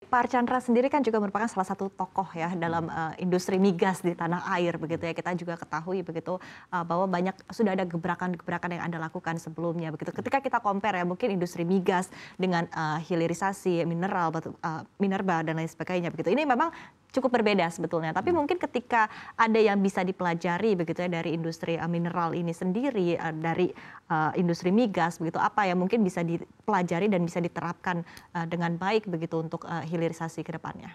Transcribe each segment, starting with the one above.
Pak Archandra sendiri kan juga merupakan salah satu tokoh ya dalam industri migas di tanah air begitu ya. Kita juga ketahui begitu bahwa sudah ada gebrakan-gebrakan yang Anda lakukan sebelumnya begitu. Ketika kita compare ya mungkin industri migas dengan hilirisasi mineral, minerba dan lain sebagainya begitu. Ini memang cukup berbeda sebetulnya. Tapi mungkin ketika ada yang bisa dipelajari begitu ya dari industri mineral ini sendiri, dari industri migas begitu, apa yang mungkin bisa dipelajari dan bisa diterapkan dengan baik begitu untuk hilirisasi ke depannya?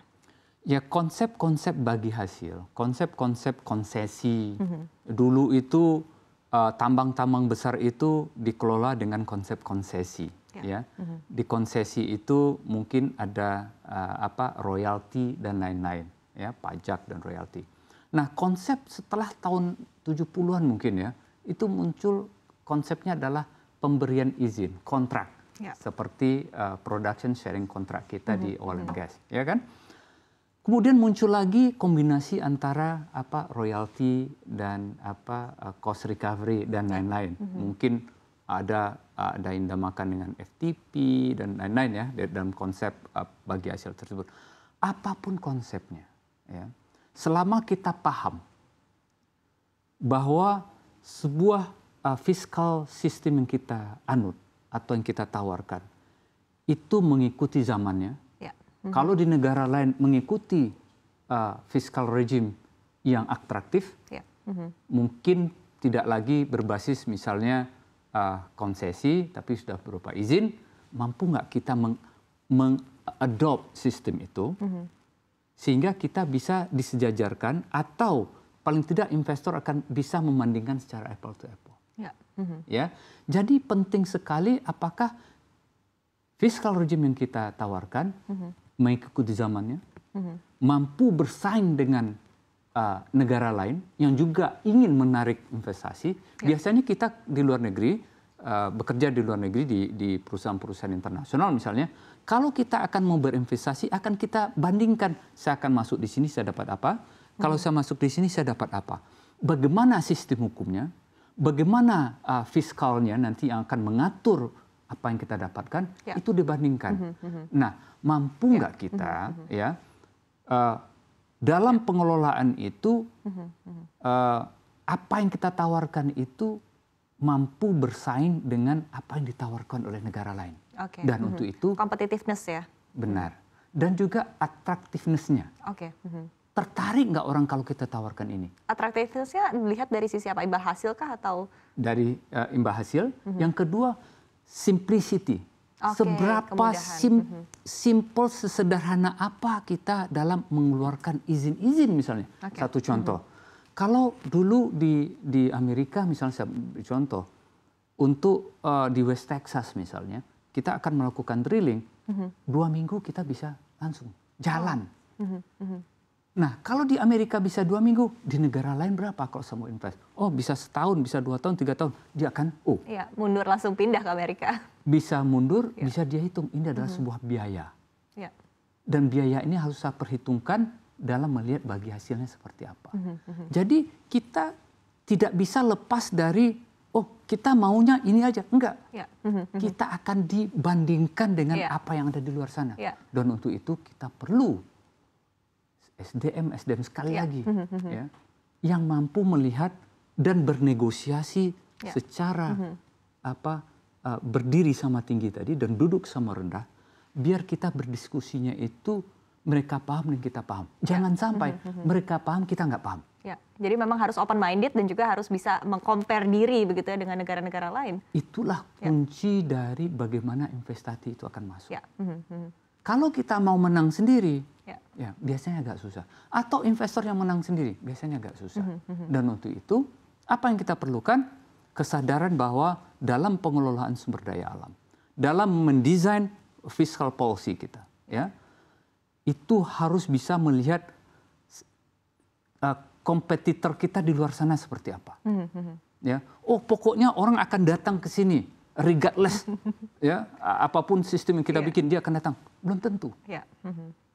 Ya, konsep-konsep bagi hasil, konsep-konsep konsesi. Dulu itu tambang-tambang besar itu dikelola dengan konsep konsesi. Ya. Di konsesi itu mungkin ada royalti dan lain-lain, ya, pajak dan royalti. Nah, konsep setelah tahun 70-an mungkin ya, itu muncul konsepnya adalah pemberian izin, kontrak. Ya. Seperti production sharing kontrak kita di oil and gas, ya kan? Kemudian muncul lagi kombinasi antara royalti dan cost recovery dan lain-lain. Mungkin ada yang dinamakan dengan FTP dan lain-lain ya dalam konsep bagi hasil tersebut. Apapun konsepnya, ya, selama kita paham bahwa sebuah fiscal system yang kita anut atau yang kita tawarkan itu mengikuti zamannya. Ya. Kalau di negara lain mengikuti fiscal regime yang atraktif, ya. Mungkin tidak lagi berbasis misalnya konsesi, tapi sudah berupa izin, mampu nggak kita mengadopt sistem itu, sehingga kita bisa disejajarkan atau paling tidak investor akan bisa membandingkan secara apple to apple. Ya. Ya, jadi penting sekali apakah fiscal regime yang kita tawarkan mengikuti zamannya, mampu bersaing dengan negara lain yang juga ingin menarik investasi. Ya. Biasanya kita di luar negeri, bekerja di luar negeri di perusahaan-perusahaan internasional misalnya, kalau kita akan mau berinvestasi akan kita bandingkan, saya akan masuk di sini saya dapat apa, kalau saya masuk di sini saya dapat apa. Bagaimana sistem hukumnya, bagaimana fiskalnya nanti yang akan mengatur apa yang kita dapatkan, ya. Itu dibandingkan. Nah, mampu nggak kita ya dalam pengelolaan itu apa yang kita tawarkan itu mampu bersaing dengan apa yang ditawarkan oleh negara lain. Okay. Dan untuk itu competitiveness ya. Benar. Dan juga attractiveness-nya. Oke. Tertarik nggak orang kalau kita tawarkan ini? Attractiveness-nya dilihat dari sisi apa? Imbal hasil kah atau? Dari imbal hasil. Yang kedua, simplicity. Seberapa simple, sesederhana apa kita dalam mengeluarkan izin-izin misalnya. Satu contoh. Kalau dulu di Amerika misalnya, saya beri contoh, untuk di West Texas misalnya, kita akan melakukan drilling, 2 minggu kita bisa langsung jalan. Nah, kalau di Amerika bisa 2 minggu, di negara lain berapa kalau saya mau invest? Oh, bisa setahun, bisa 2 tahun, 3 tahun. Dia akan, iya, mundur langsung pindah ke Amerika. Bisa mundur, bisa dia hitung. Ini adalah sebuah biaya. Ya. Dan biaya ini harus saya perhitungkan dalam melihat bagi hasilnya seperti apa. Jadi kita tidak bisa lepas dari, kita maunya ini aja. Enggak. Ya. Kita akan dibandingkan dengan apa yang ada di luar sana. Ya. Dan untuk itu kita perlu SDM sekali lagi, ya, yang mampu melihat dan bernegosiasi secara berdiri sama tinggi tadi dan duduk sama rendah, biar kita berdiskusinya itu mereka paham dan kita paham. Jangan sampai mereka paham kita nggak paham. Ya, jadi memang harus open minded dan juga harus bisa mengcompare diri begitu ya dengan negara-negara lain. Itulah kunci dari bagaimana investasi itu akan masuk. Ya. Kalau kita mau menang sendiri, ya biasanya agak susah. Atau investor yang menang sendiri, biasanya agak susah. Dan untuk itu, apa yang kita perlukan? Kesadaran bahwa dalam pengelolaan sumber daya alam, dalam mendesain fiscal policy kita, ya, itu harus bisa melihat kompetitor kita di luar sana seperti apa. Ya, pokoknya orang akan datang ke sini. Regardless, ya, apapun sistem yang kita bikin, dia akan datang. Belum tentu.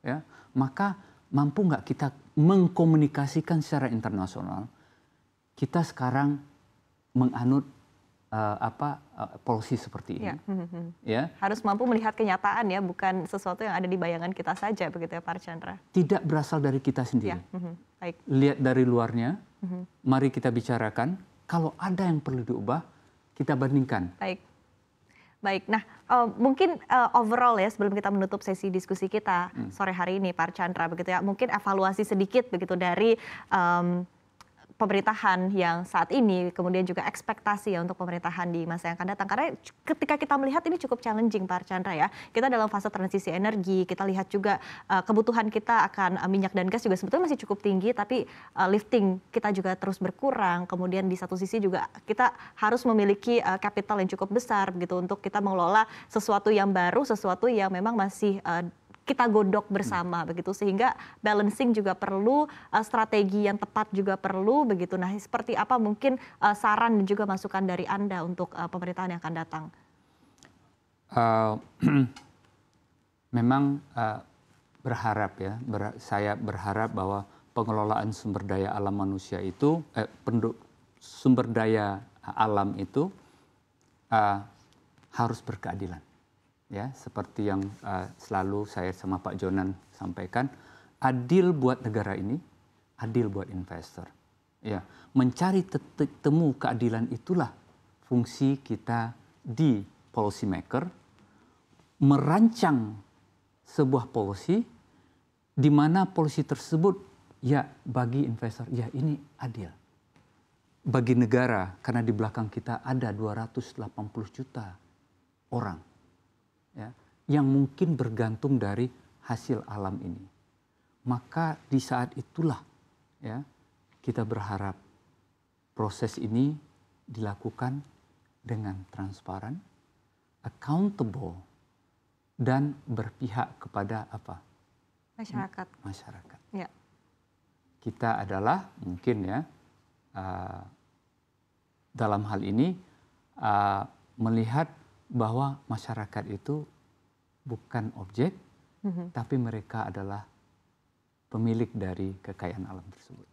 Ya, maka mampu nggak kita mengkomunikasikan secara internasional? Kita sekarang menganut polusi seperti ini. Ya. Harus mampu melihat kenyataan ya, bukan sesuatu yang ada di bayangan kita saja, begitu ya Pak Archandra. Tidak berasal dari kita sendiri. Baik. Lihat dari luarnya, mari kita bicarakan. Kalau ada yang perlu diubah, kita bandingkan. Baik. Nah, mungkin overall ya, sebelum kita menutup sesi diskusi kita sore hari ini Pak Archandra, begitu ya, mungkin evaluasi sedikit begitu dari pemerintahan yang saat ini, kemudian juga ekspektasi ya untuk pemerintahan di masa yang akan datang. Karena ketika kita melihat ini cukup challenging Pak Archandra ya. Kita dalam fase transisi energi, kita lihat juga kebutuhan kita akan minyak dan gas juga sebetulnya masih cukup tinggi, tapi lifting kita juga terus berkurang. Kemudian di satu sisi juga kita harus memiliki capital yang cukup besar begitu untuk kita mengelola sesuatu yang baru, sesuatu yang memang masih kita godok bersama begitu, sehingga balancing juga perlu, strategi yang tepat juga perlu begitu. Nah, seperti apa mungkin saran dan juga masukan dari Anda untuk pemerintahan yang akan datang? Memang berharap ya, saya berharap bahwa pengelolaan sumber daya alam manusia itu, sumber daya alam itu harus berkeadilan. Ya, seperti yang selalu saya sama Pak Jonan sampaikan, adil buat negara ini, adil buat investor. Ya, mencari temu keadilan itulah fungsi kita di policy maker, merancang sebuah policy di mana policy tersebut ya bagi investor ya ini adil. Bagi negara, karena di belakang kita ada 280 juta orang. Ya, yang mungkin bergantung dari hasil alam ini. Maka di saat itulah ya kita berharap proses ini dilakukan dengan transparan, accountable, dan berpihak kepada apa? Masyarakat. Ya. Kita adalah mungkin ya dalam hal ini melihat bahwa masyarakat itu bukan objek, tapi mereka adalah pemilik dari kekayaan alam tersebut.